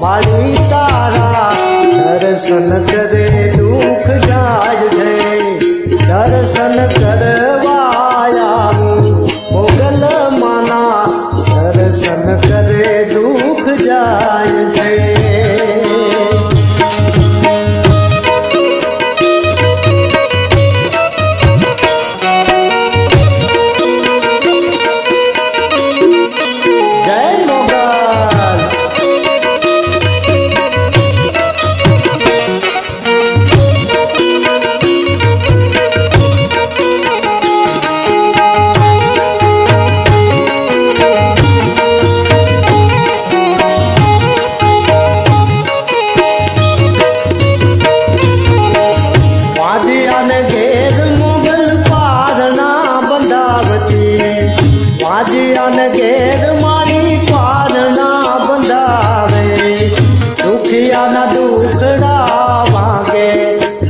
મારી તારા દર્શન કરે દુઃખ જાય છે દર્શન કરવા આવું મોગલ માના દર્શન કરે દુઃખ જાય છે ઘેર મારી પારણા બંધાવે દુખિયાના દુખડા વાગે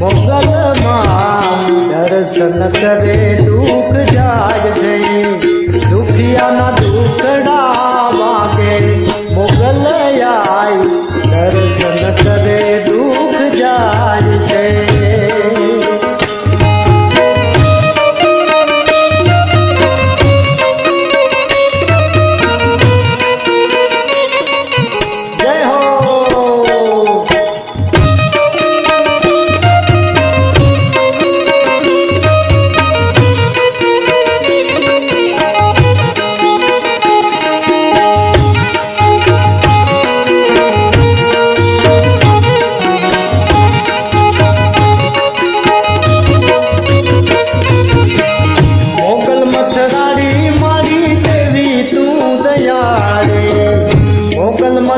મોગલમાં દર્શન કરે દુઃખ જાય છે દુખિયાના દુખડા વાગે મોગલ આય દર્શન કરે દુઃખ જાય છે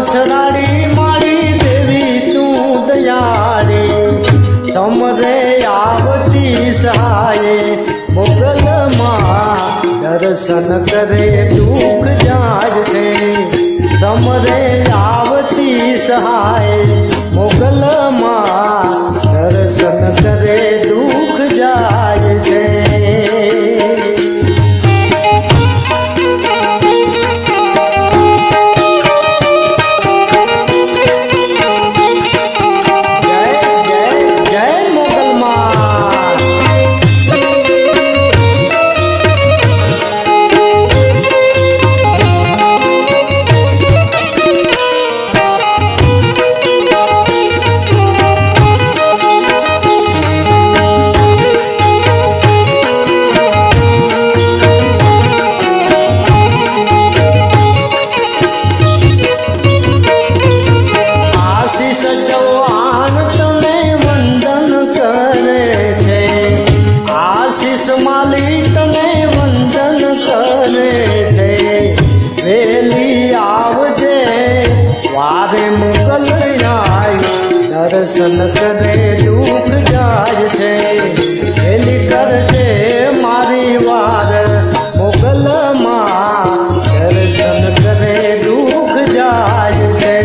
મચ્છરાડી મારી દેવી તું દયાળી સમરે આવતી સહાય મોગલમાં દર્શન કરે દુઃખ જાય છે સમરે આવતી સહાય મોગલમાં દર્શન કરે દુઃખ જાય છે દર્શન કરે દુઃખ જાય છે એલી કરજે મારી વાર મોગલમાં દર્શન કરે દુઃખ જાય છે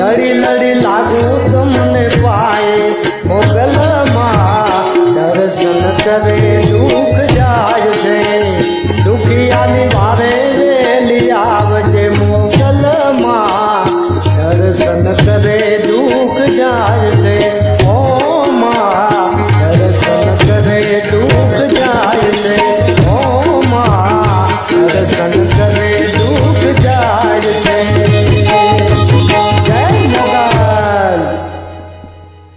લડી લડી લાગુ તમને પાય મોગલમાં દર્શન કરે